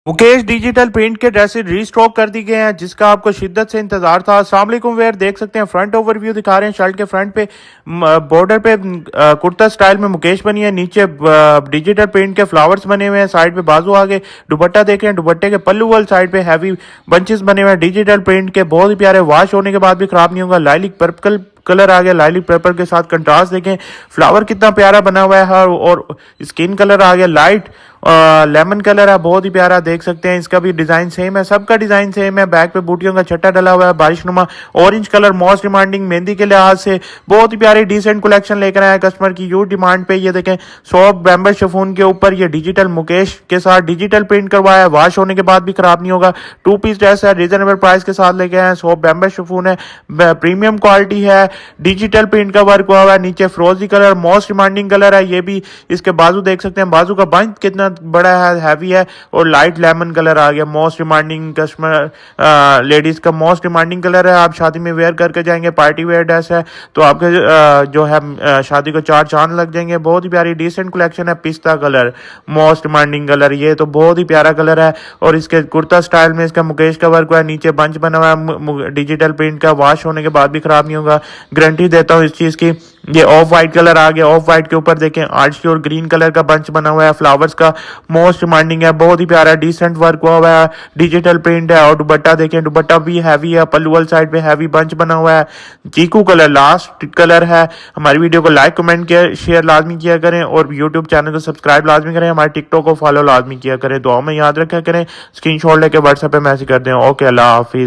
Mukesh digital paint के dresses restock कर दी गए हैं जिसका आपको शिद्दत से इंतजार था। अस्सलाम वालेकुम वेयर, देख सकते हैं फ्रंट ओवरव्यू दिखा रहे हैं। शर्ट के फ्रंट पे बॉर्डर पे कुर्ता स्टाइल में मुकेश बनी है, नीचे डिजिटल पेंट के फ्लावर्स बने हुए हैं, साइड पे बाजू आगे दुपट्टा देख रहे हैं, दुपट्टे के पल्लू वाल साइड पे हैवी बंचेस बने हुए हैं डिजिटल पेंट के, बहुत ही प्यारे, वॉश होने के बाद भी खराब नहीं होगा। लाइलिक पर्पल कलर आ गया, लाइलिक पर्पल के साथ कंट्रास्ट देखें, फ्लावर कितना प्यारा बना हुआ है और स्किन कलर आ गया लाइट लेमन कलर है, बहुत ही प्यारा, देख सकते हैं। इसका भी डिजाइन सेम है, सबका डिजाइन सेम है। बैक पे बूटियों का छट्टा डला हुआ है, बारिशनुमा orange colour most demanding mehndi के लिहाज से बहुत ही प्यारी डिसेंट कलेक्शन लेकर आया कस्टमर की यूज डिमांड पे। ये देखें सॉफ्ट बैम्बर शिफॉन के ऊपर ये डिजिटल मुकेश के साथ डिजिटल प्रिंट करवाया है, वॉश होने के बाद भी खराब नहीं होगा। 2 पीस ड्रेस है, रीजनेबल प्राइस के साथ लेके आए हैं। सॉफ्ट बैम्बर शिफॉन है, प्रीमियम क्वालिटी है, डिजिटल प्रिंट का वर्क हुआ है, नीचे फ्रोजी कलर मोस्ट डिमांडिंग कलर है। ये भी इसके बाजू देख सकते हैं, बाजू का बंच कितना बड़ा है, हैवी है, और लाइट लेमन कलर आ गया। मोस्ट डिमांडिंग कस्टमर लेडीज का मोस्ट डिमांडिंग कलर है, आप शादी में वेयर करके जाएंगे, पार्टी वेयर ड्रेस है तो आपके जो है शादी को 4 चांद लग जाएंगे। बहुत ही प्यारी डिसेंट कलेक्शन है, पिस्ता कलर मोस्ट डिमांडिंग कलर, ये तो बहुत ही प्यारा कलर है। और इसके कुर्ता स्टाइल में इसका मुकेश का वर्क हुआ है, नीचे बंच बना हुआ है डिजिटल प्रिंट का, वॉश होने के बाद भी खराब नहीं होगा, गारंटी देता हूँ इस चीज की। ये ऑफ वाइट कलर आ गया, ऑफ वाइट के ऊपर देखें आर्ची और ग्रीन कलर का बंच बना हुआ है, फ्लावर्स का मोस्ट डिमांडिंग है, बहुत ही प्यारा डिसेंट वर्क हुआ है, डिजिटल प्रिंट है। और दुपट्टा देखें, दुपट्टा भी हैवी है, पल्लू साइड पे हैवी बंच बना हुआ है, चीकू कलर लास्ट कलर है। हमारी वीडियो को लाइक कमेंट किया शेयर लाजमी किया करें और यूट्यूब चैनल को सब्सक्राइब लाजमी करें, हमारे टिकटॉक को फॉलो लाजमी किया करें, दुआ में याद रखा करें, स्क्रीनशॉट लेके व्हाट्सएप पे मैसेज कर दें। ओके, अल्लाह हाफिज।